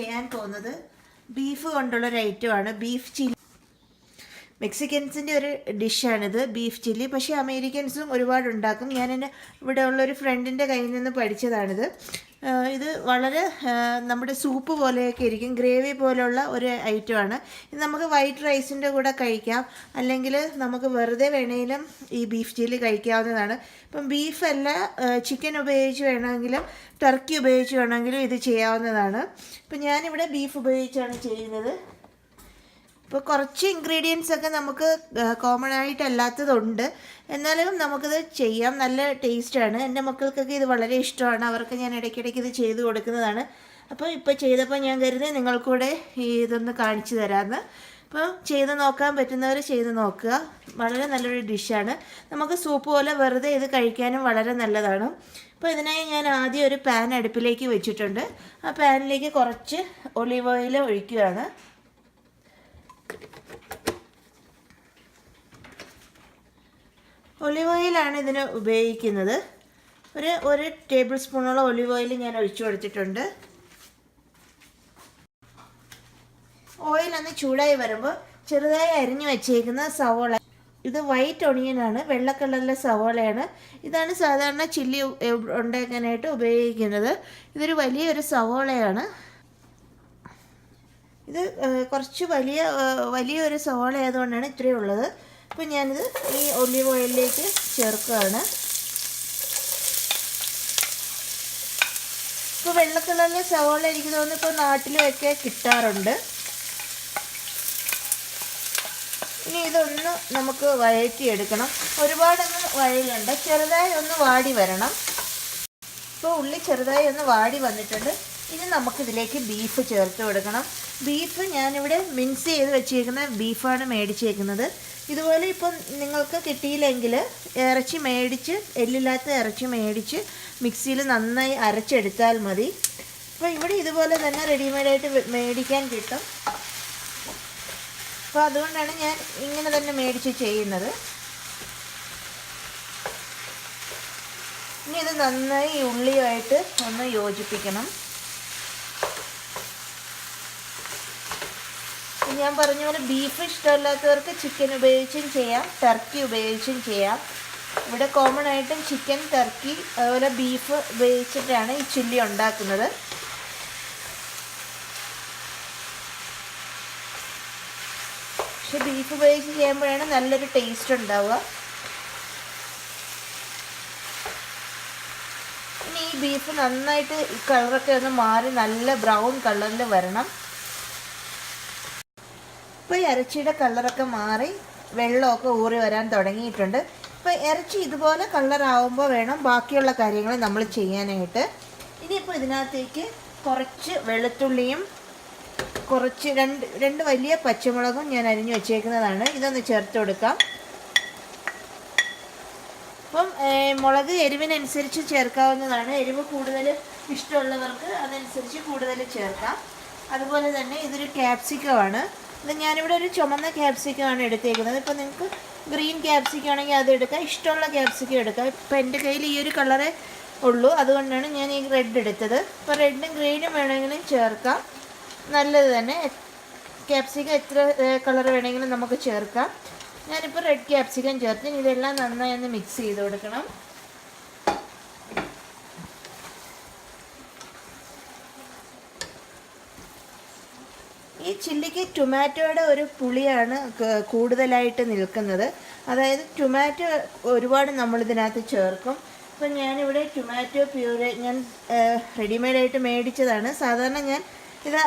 ചെയ്യാൻ പോകുന്നത് ബീഫ് കൊണ്ടുള്ളൊരു ഐറ്റമാണ് ബീഫ് ചില്ലി. മെക്സിക്കൻസിൻ്റെ ഒരു ഡിഷാണിത്, ബീഫ് ചില്ലി. പക്ഷേ അമേരിക്കൻസും ഒരുപാട് ഉണ്ടാക്കും. ഞാൻ എൻ്റെ ഇവിടെ ഉള്ളൊരു ഫ്രണ്ടിൻ്റെ കയ്യിൽ നിന്ന് പഠിച്ചതാണിത്. ഇത് വളരെ നമ്മുടെ സൂപ്പ് പോലെയൊക്കെ ഇരിക്കും, ഗ്രേവി പോലെയുള്ള ഒരു ഐറ്റമാണ്. ഇത് നമുക്ക് വൈറ്റ് റൈസിൻ്റെ കൂടെ കഴിക്കാം, അല്ലെങ്കിൽ നമുക്ക് വെറുതെ വേണമെങ്കിലും ഈ ബീഫ് ചില്ലി കഴിക്കാവുന്നതാണ്. ഇപ്പം ബീഫല്ല, ചിക്കൻ ഉപയോഗിച്ച് വേണമെങ്കിലും ടർക്കി ഉപയോഗിച്ച് വേണമെങ്കിലും ഇത് ചെയ്യാവുന്നതാണ്. ഇപ്പം ഞാനിവിടെ ബീഫ് ഉപയോഗിച്ചാണ് ചെയ്യുന്നത്. ഇപ്പോൾ കുറച്ച് ഇൻഗ്രീഡിയൻസ് ഒക്കെ നമുക്ക് കോമൺ ആയിട്ടല്ലാത്തതുണ്ട്, എന്നാലും നമുക്കിത് ചെയ്യാം. നല്ല ടേസ്റ്റാണ്. എൻ്റെ മക്കൾക്കൊക്കെ ഇത് വളരെ ഇഷ്ടമാണ്. അവർക്ക് ഞാൻ ഇടയ്ക്കിടയ്ക്ക് ഇത് ചെയ്ത് കൊടുക്കുന്നതാണ്. അപ്പോൾ ഇപ്പോൾ ചെയ്തപ്പോൾ ഞാൻ കരുതി നിങ്ങൾക്കൂടെ ഇതൊന്ന് കാണിച്ചു തരാമെന്ന്. അപ്പോൾ ചെയ്ത് നോക്കാൻ പറ്റുന്നവർ ചെയ്ത് നോക്കുക. വളരെ നല്ലൊരു ഡിഷാണ്. നമുക്ക് സൂപ്പ് പോലെ വെറുതെ ഇത് കഴിക്കാനും വളരെ നല്ലതാണ്. അപ്പോൾ ഇതിനായി ഞാൻ ആദ്യം ഒരു പാൻ അടുപ്പിലേക്ക് വെച്ചിട്ടുണ്ട്. ആ പാനിലേക്ക് കുറച്ച് ഒലിവ് ഓയിൽ ഒഴിക്കുകയാണ്. ഒലിവ് ഓയിലാണ് ഇതിന് ഉപയോഗിക്കുന്നത്. ഒരു ടേബിൾ സ്പൂണോളം ഒലിവ് ഓയിൽ ഞാൻ ഒഴിച്ചു കൊടുത്തിട്ടുണ്ട്. ഓയിൽ ഒന്ന് ചൂടായി വരുമ്പോൾ ചെറുതായി അരിഞ്ഞു വെച്ചേക്കുന്ന സവോള, ഇത് വൈറ്റ് ഒണിയനാണ്, വെള്ള കളറിലെ സവോളയാണ്. ഇതാണ് സാധാരണ ചില്ലി ഉണ്ടാക്കാനായിട്ട് ഉപയോഗിക്കുന്നത്. ഇതൊരു വലിയൊരു സവോളയാണ്. ഇത് കുറച്ച് വലിയൊരു സവോള ആയതുകൊണ്ടാണ് ഇത്രയും ഉള്ളത്. അപ്പോൾ ഞാനിത് ഈ ഒലിവ് ഓയിലിലേക്ക് ചേർക്കുകയാണ്. ഇപ്പോൾ വെള്ള കളറിലെ സവോള എനിക്ക് തോന്നുന്നു ഇപ്പോൾ നാട്ടിലുമൊക്കെ കിട്ടാറുണ്ട്. ഇനി ഇതൊന്ന് നമുക്ക് വഴറ്റിയെടുക്കണം. ഒരുപാടൊന്നും വഴയിലുണ്ട്, ചെറുതായി ഒന്ന് വാടി വരണം. ഇപ്പോൾ ഉള്ളി ചെറുതായി ഒന്ന് വാടി വന്നിട്ടുണ്ട്. ഇനി നമുക്കിതിലേക്ക് ബീഫ് ചേർത്ത് കൊടുക്കണം. ബീഫ് ഞാനിവിടെ മിക്സ് ചെയ്ത് വെച്ചേക്കുന്ന ബീഫാണ് മേടിച്ചേക്കുന്നത്. ഇതുപോലെ ഇപ്പം നിങ്ങൾക്ക് കിട്ടിയില്ലെങ്കിൽ ഇറച്ചി മേടിച്ച്, എല്ലില്ലാത്ത ഇറച്ചി മേടിച്ച് മിക്സിയിൽ നന്നായി അരച്ചെടുത്താൽ മതി. അപ്പോൾ ഇവിടെ ഇതുപോലെ തന്നെ റെഡിമെയ്ഡായിട്ട് മേടിക്കാൻ കിട്ടും. അപ്പോൾ അതുകൊണ്ടാണ് ഞാൻ ഇങ്ങനെ തന്നെ മേടിച്ച് ചെയ്യുന്നത്. ഇനി ഇത് നന്നായി ഉള്ളിയുമായിട്ട് ഒന്ന് യോജിപ്പിക്കണം. ഞാൻ പറഞ്ഞ പോലെ ബീഫ് ഇഷ്ടമല്ലാത്തവർക്ക് ചിക്കൻ ഉപയോഗിച്ചും ചെയ്യാം, ടർക്കി ഉപയോഗിച്ചും ചെയ്യാം. ഇവിടെ കോമൺ ആയിട്ടും ചിക്കൻ, ടർക്കി, അതുപോലെ ബീഫ് ഉപയോഗിച്ചിട്ടാണ് ഈ ചില്ലി ഉണ്ടാക്കുന്നത്. പക്ഷെ ബീഫ് ഉപയോഗിച്ച് ചെയ്യുമ്പോഴാണ് നല്ലൊരു ടേസ്റ്റ് ഉണ്ടാവുക. ഇനി ഈ ബീഫ് നന്നായിട്ട് ഈ കളറൊക്കെ ഒന്ന് മാറി നല്ല ബ്രൗൺ കളറിൽ വരണം. ഇപ്പോൾ ഇറച്ചിയുടെ കളറൊക്കെ മാറി വെള്ളമൊക്കെ ഊറി വരാൻ തുടങ്ങിയിട്ടുണ്ട്. ഇപ്പോൾ ഇറച്ചി ഇതുപോലെ കളറാവുമ്പോൾ വേണം ബാക്കിയുള്ള കാര്യങ്ങൾ നമ്മൾ ചെയ്യാനായിട്ട്. ഇനിയിപ്പോൾ ഇതിനകത്തേക്ക് കുറച്ച് വെളുത്തുള്ളിയും കുറച്ച് രണ്ട് വലിയ പച്ചമുളകും ഞാൻ അരിഞ്ഞു വെച്ചേക്കുന്നതാണ്. ഇതൊന്ന് ചേർത്ത് കൊടുക്കാം. അപ്പം മുളക് എരിവിനനുസരിച്ച് ചേർക്കാവുന്നതാണ്. എരിവ് കൂടുതൽ ഇഷ്ടമുള്ളവർക്ക് അതനുസരിച്ച് കൂടുതൽ ചേർക്കാം. അതുപോലെ തന്നെ ഇതൊരു ക്യാപ്സിക്കമാണ്. ഇത് ഞാനിവിടെ ഒരു ചുമന്ന ക്യാപ്സിക്കമാണ് എടുത്തേക്കുന്നത്. ഇപ്പോൾ നിങ്ങൾക്ക് ഗ്രീൻ ക്യാപ്സിക്കം ആണെങ്കിൽ അത് എടുക്കാം, ഇഷ്ടമുള്ള ക്യാപ്സിക്കം എടുക്കാം. ഇപ്പോൾ എൻ്റെ കയ്യിൽ ഈ ഒരു കളറേ ഉള്ളൂ, അതുകൊണ്ടാണ് ഞാൻ ഈ റെഡ് എടുത്തത്. ഇപ്പോൾ റെഡും ഗ്രീനും വേണമെങ്കിലും ചേർക്കാം, നല്ലത് തന്നെ. ക്യാപ്സിക്കം എത്ര കളർ വേണമെങ്കിലും നമുക്ക് ചേർക്കാം. ഞാനിപ്പോൾ റെഡ് ക്യാപ്സിക്കം ചേർത്ത് ഇതെല്ലാം നന്നായി ഒന്ന് മിക്സ് ചെയ്ത് കൊടുക്കണം. ഈ ചില്ലിക്ക് ടൊമാറ്റോയുടെ ഒരു പുളിയാണ് കൂടുതലായിട്ട് നിൽക്കുന്നത്. അതായത് ടൊമാറ്റോ ഒരുപാട് നമ്മളിതിനകത്ത് ചേർക്കും. അപ്പം ഞാനിവിടെ ടൊമാറ്റോ പ്യൂരെ ഞാൻ റെഡിമെയ്ഡായിട്ട് മേടിച്ചതാണ്. സാധാരണ ഞാൻ ഇത്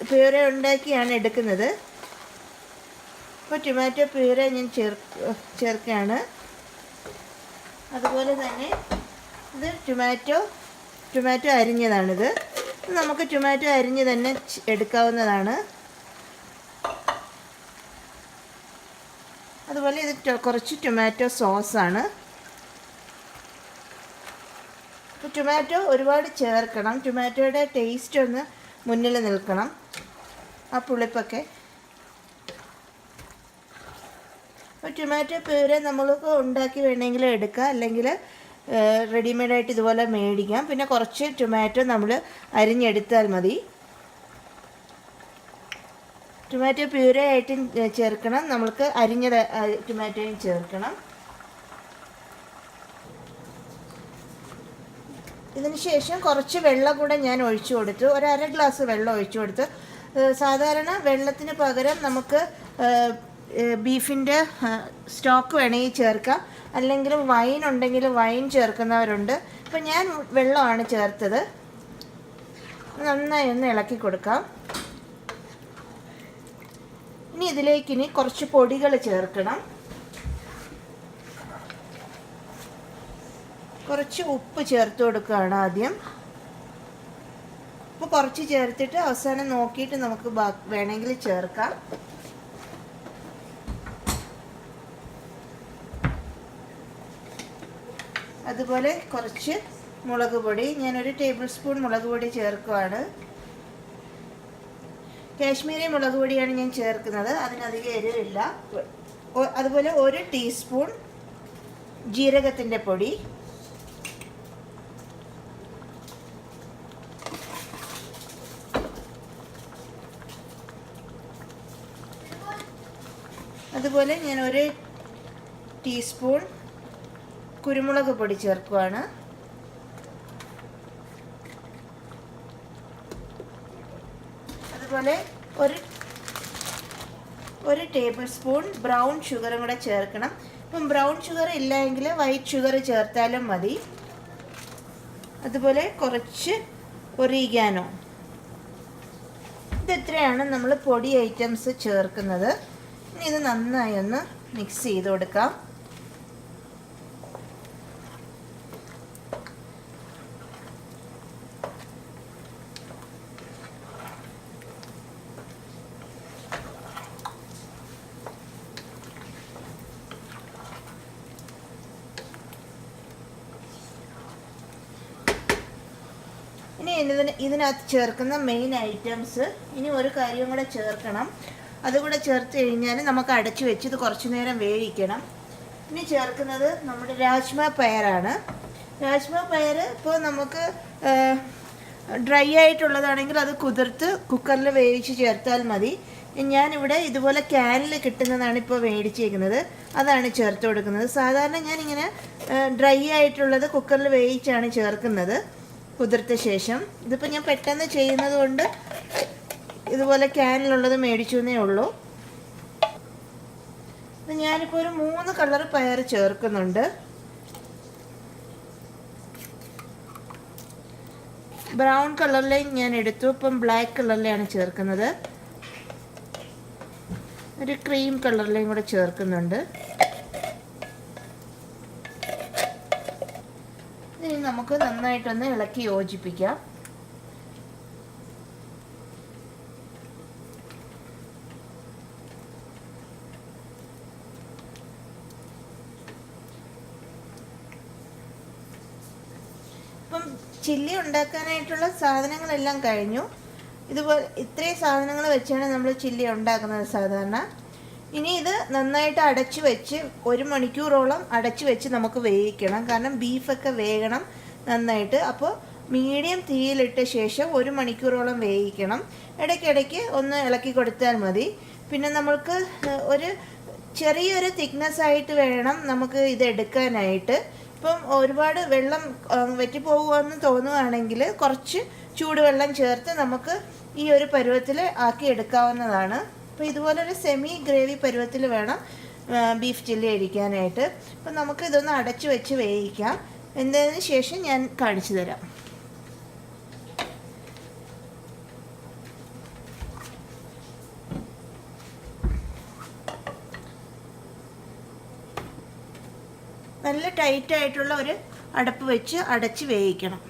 പ്യൂരെ ഉണ്ടാക്കിയാണ് എടുക്കുന്നത്. അപ്പോൾ ടൊമാറ്റോ പ്യൂരെ ഞാൻ ചേർക്കുകയാണ്. അതുപോലെ തന്നെ ഇത് ടൊമാറ്റോ അരിഞ്ഞതാണിത്. നമുക്ക് ടൊമാറ്റോ അരിഞ്ഞ് തന്നെ എടുക്കാവുന്നതാണ്. അതുപോലെ ഇത് കുറച്ച് ടൊമാറ്റോ സോസാണ്. അപ്പോൾ ടൊമാറ്റോ ഒരുപാട് ചേർക്കണം. ടൊമാറ്റോയുടെ ടേസ്റ്റ് ഒന്ന് മുന്നിൽ നിൽക്കണം, ആ പുളിപ്പൊക്കെ. അപ്പോൾ ടൊമാറ്റോ പ്യൂരെ നമ്മൾക്ക് ഉണ്ടാക്കി വേണമെങ്കിൽ എടുക്കാം, അല്ലെങ്കിൽ റെഡിമെയ്ഡായിട്ട് ഇതുപോലെ മേടിക്കാം. പിന്നെ കുറച്ച് ടൊമാറ്റോ നമ്മൾ അരിഞ്ഞെടുത്താൽ മതി. ടൊമാറ്റോ പ്യൂരേ ആയിട്ടും ചേർക്കണം, നമ്മൾക്ക് അരിഞ്ഞ ടൊമാറ്റോയും ചേർക്കണം. ഇതിന് ശേഷം കുറച്ച് വെള്ളം കൂടെ ഞാൻ ഒഴിച്ചു കൊടുത്തു, ഒരു അര ഗ്ലാസ് വെള്ളം ഒഴിച്ചു കൊടുത്ത്. സാധാരണ വെള്ളത്തിന് പകരം നമുക്ക് ബീഫിൻ്റെ സ്റ്റോക്ക് വേണമെങ്കിൽ ചേർക്കാം, അല്ലെങ്കിൽ വൈൻ ഉണ്ടെങ്കിൽ വൈൻ ചേർക്കുന്നവരുണ്ട്. അപ്പം ഞാൻ വെള്ളമാണ് ചേർത്തത്. നന്നായി ഒന്ന് ഇളക്കി കൊടുക്കാം. ഇനി ഇതിലേക്ക് കുറച്ച് പൊടികൾ ചേർക്കണം. കുറച്ച് ഉപ്പ് ചേർത്ത് കൊടുക്കുകയാണ് ആദ്യം. ഉപ്പ് കുറച്ച് ചേർത്തിട്ട് അവസാനം നോക്കിയിട്ട് നമുക്ക് വേണമെങ്കിൽ ചേർക്കാം. അതുപോലെ കുറച്ച് മുളക് പൊടി, ഞാനൊരു ടേബിൾ സ്പൂൺ മുളക് പൊടി ചേർക്കുകയാണ്. കാശ്മീരി മുളക് പൊടിയാണ് ഞാൻ ചേർക്കുന്നത്, അതിനധികം എരിവില്ല. അതുപോലെ 1 ടീസ്പൂൺ ജീരകത്തിൻ്റെ പൊടി, അതുപോലെ ഞാൻ 1 ടീസ്പൂൺ കുരുമുളക് പൊടി ചേർക്കുകയാണ്. അതുപോലെ ഒരു ടേബിൾ സ്പൂൺ ബ്രൗൺ ഷുഗറും കൂടെ ചേർക്കണം. ഇപ്പം ബ്രൗൺ ഷുഗർ ഇല്ലെങ്കിൽ വൈറ്റ് ഷുഗർ ചേർത്താലും മതി. അതുപോലെ കുറച്ച് ഒറിഗാനോ. ഇതെത്രയാണ് നമ്മൾ പൊടി ഐറ്റംസ് ചേർക്കുന്നത്. ഇനി ഇത് നന്നായി ഒന്ന് മിക്സ് ചെയ്ത് കൊടുക്കാം. ഇനി ഇതിനകത്ത് ചേർക്കുന്ന മെയിൻ ഐറ്റംസ്, ഇനി ഒരു കാര്യം കൂടെ ചേർക്കണം. അതുകൂടെ ചേർത്ത് കഴിഞ്ഞാൽ നമുക്ക് അടച്ചു വെച്ച് ഇത് കുറച്ച് നേരം വേവിക്കണം. ഇനി ചേർക്കുന്നത് നമ്മുടെ രാജ്മ പയറാണ്. രാജ്മ പയർ ഇപ്പോൾ നമുക്ക് ഡ്രൈ ആയിട്ടുള്ളതാണെങ്കിൽ അത് കുതിർത്ത് കുക്കറിൽ വേവിച്ച് ചേർത്താൽ മതി. ഞാനിവിടെ ഇതുപോലെ ക്യാനിൽ കിട്ടുന്നതാണ് ഇപ്പോൾ മേടിച്ചേക്കുന്നത്, അതാണ് ചേർത്ത് കൊടുക്കുന്നത്. സാധാരണ ഞാനിങ്ങനെ ഡ്രൈ ആയിട്ടുള്ളത് കുക്കറിൽ വേവിച്ചാണ് ചേർക്കുന്നത് കുതിർത്ത ശേഷം. ഇതിപ്പോൾ ഞാൻ പെട്ടെന്ന് ചെയ്യുന്നത് കൊണ്ട് ഇതുപോലെ ക്യാനിലുള്ളത് മേടിച്ചു എന്നേ ഉള്ളൂ. ഞാനിപ്പോൾ ഒരു 3 കളർ പയർ ചേർക്കുന്നുണ്ട്. ബ്രൗൺ കളറിലേയും ഞാൻ എടുത്തു, ഇപ്പം ബ്ലാക്ക് കളറിലെയാണ് ചേർക്കുന്നത്. ഒരു ക്രീം കളറിലേയും കൂടെ ചേർക്കുന്നുണ്ട്. ഇനി നമുക്ക് നന്നായിട്ടൊന്ന് ഇളക്കി യോജിപ്പിക്കാം. ഇപ്പം ചില്ലി ഉണ്ടാക്കാനായിട്ടുള്ള സാധനങ്ങളെല്ലാം കഴിഞ്ഞു. ഇതുപോലെ ഇത്രയും സാധനങ്ങൾ വെച്ചാണ് നമ്മൾ ചില്ലി ഉണ്ടാക്കുന്നത് സാധാരണ. ഇനി ഇത് നന്നായിട്ട് അടച്ചു വെച്ച് 1 മണിക്കൂറോളം അടച്ചു വെച്ച് നമുക്ക് വേവിക്കണം. കാരണം ബീഫൊക്കെ വേകണം നന്നായിട്ട്. അപ്പോൾ മീഡിയം തീയിലിട്ട ശേഷം 1 മണിക്കൂറോളം വേവിക്കണം. ഇടയ്ക്കിടയ്ക്ക് ഒന്ന് ഇളക്കി കൊടുത്താൽ മതി. പിന്നെ നമ്മൾക്ക് ഒരു ചെറിയൊരു തിക്നെസ് ആയിട്ട് വേണം നമുക്ക് ഇത് എടുക്കാനായിട്ട്. ഇപ്പം ഒരുപാട് വെള്ളം വറ്റിപ്പോകുമെന്ന് തോന്നുകയാണെങ്കിൽ കുറച്ച് ചൂടുവെള്ളം ചേർത്ത് നമുക്ക് ഈ ഒരു പരുവത്തിൽ ആക്കി എടുക്കാവുന്നതാണ്. അപ്പോൾ ഇതുപോലൊരു സെമി ഗ്രേവി പരുവത്തിൽ വേണം ബീഫ് ചില്ലി അടിക്കാനായിട്ട്. അപ്പം നമുക്ക് ഇതൊന്ന് അടച്ചു വെച്ച് വേവിക്കാം. വെന്തതിന് ശേഷം ഞാൻ കാണിച്ചു തരാം. നല്ല ടൈറ്റായിട്ടുള്ള ഒരു അടപ്പ് വെച്ച് അടച്ച് വേവിക്കണം.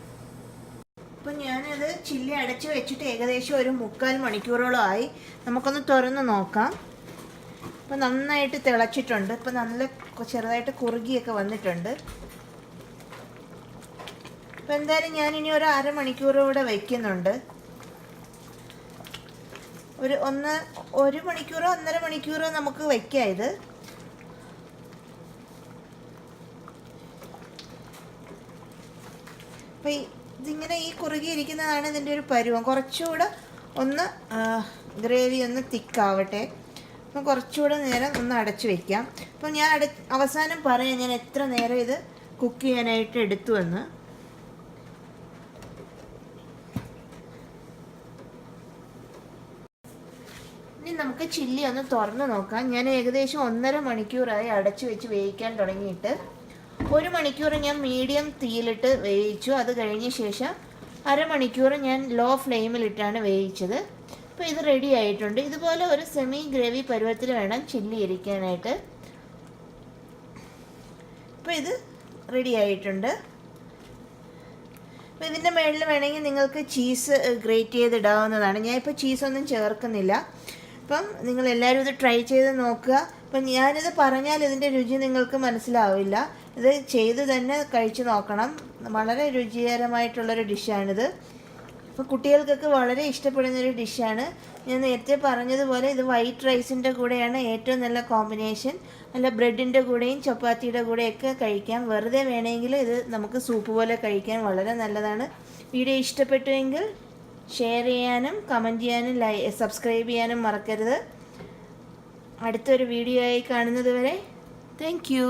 അപ്പം ഞാനത് ചില്ലി അടച്ച് വെച്ചിട്ട് ഏകദേശം ഒരു 3/4 മണിക്കൂറോളം ആയി. നമുക്കൊന്ന് തുറന്ന് നോക്കാം. അപ്പം നന്നായിട്ട് തിളച്ചിട്ടുണ്ട്. ഇപ്പം നല്ല ചെറുതായിട്ട് കുറുകിയൊക്കെ വന്നിട്ടുണ്ട്. അപ്പം എന്തായാലും ഞാനിനി ഒരു 1/2 മണിക്കൂറൂടെ വയ്ക്കുന്നുണ്ട്. ഒരു 1 മണിക്കൂറോ 1.5 മണിക്കൂറോ നമുക്ക് വയ്ക്കാം ഇത്. അപ്പം ഇതിങ്ങനെ ഈ കുറുകിയിരിക്കുന്നതാണ് ഇതിൻ്റെ ഒരു പരുവം. കുറച്ചുകൂടെ ഒന്ന് ഗ്രേവി ഒന്ന് തിക്കാവട്ടെ. അപ്പം കുറച്ചുകൂടെ നേരം ഒന്ന് അടച്ചു വയ്ക്കാം. അപ്പം ഞാൻ അവസാനം പറയാം ഞാൻ എത്ര നേരം ഇത് കുക്ക് ചെയ്യാനായിട്ട് എടുത്തുവെന്ന്. ഇനി നമുക്ക് ചില്ലി ഒന്ന് തുറന്ന് നോക്കാം. ഞാൻ ഏകദേശം 1.5 മണിക്കൂറായി അടച്ചു വെച്ച് വേവിക്കാൻ തുടങ്ങിയിട്ട്. 1 മണിക്കൂർ ഞാൻ മീഡിയം തീയിലിട്ട് വേവിച്ചു. അത് കഴിഞ്ഞ ശേഷം അരമണിക്കൂർ ഞാൻ ലോ ഫ്ലെയിമിലിട്ടാണ് വേവിച്ചത്. അപ്പോൾ ഇത് റെഡി ആയിട്ടുണ്ട്. ഇതുപോലെ ഒരു സെമി ഗ്രേവി പരുവത്തിൽ വേണം ചില്ലി ഇരിക്കാനായിട്ട്. അപ്പോൾ ഇത് റെഡി ആയിട്ടുണ്ട്. അപ്പോൾ ഇതിൻ്റെ മുകളിൽ വേണമെങ്കിൽ നിങ്ങൾക്ക് ചീസ് ഗ്രേറ്റ് ചെയ്തിടാവുന്നതാണ്. ഞാനിപ്പോൾ ചീസൊന്നും ചേർക്കുന്നില്ല. അപ്പം നിങ്ങളെല്ലാവരും ഇത് ട്രൈ ചെയ്ത് നോക്കുക. അപ്പം ഞാനിത് പറഞ്ഞാൽ ഇതിൻ്റെ രുചി നിങ്ങൾക്ക് മനസ്സിലാവില്ല. ഇത് ചെയ്ത് തന്നെ കഴിച്ച് നോക്കണം. വളരെ രുചികരമായിട്ടുള്ളൊരു ഡിഷാണിത്. അപ്പോൾ കുട്ടികൾക്കൊക്കെ വളരെ ഇഷ്ടപ്പെടുന്നൊരു ഡിഷാണ്. ഞാൻ നേരത്തെ പറഞ്ഞതുപോലെ ഇത് വൈറ്റ് റൈസിൻ്റെ കൂടെയാണ് ഏറ്റവും നല്ല കോമ്പിനേഷൻ. അല്ല ബ്രെഡിൻ്റെ കൂടെയും ചപ്പാത്തിയുടെ കൂടെയൊക്കെ കഴിക്കാം. വെറുതെ വേണമെങ്കിൽ ഇത് നമുക്ക് സൂപ്പ് പോലെ കഴിക്കാൻ വളരെ നല്ലതാണ്. വീഡിയോ ഇഷ്ടപ്പെട്ടുവെങ്കിൽ ഷെയർ ചെയ്യാനും കമൻറ്റ് ചെയ്യാനും സബ്സ്ക്രൈബ് ചെയ്യാനും മറക്കരുത്. അടുത്തൊരു വീഡിയോ ആയി കാണുന്നത് വരെ താങ്ക് യു.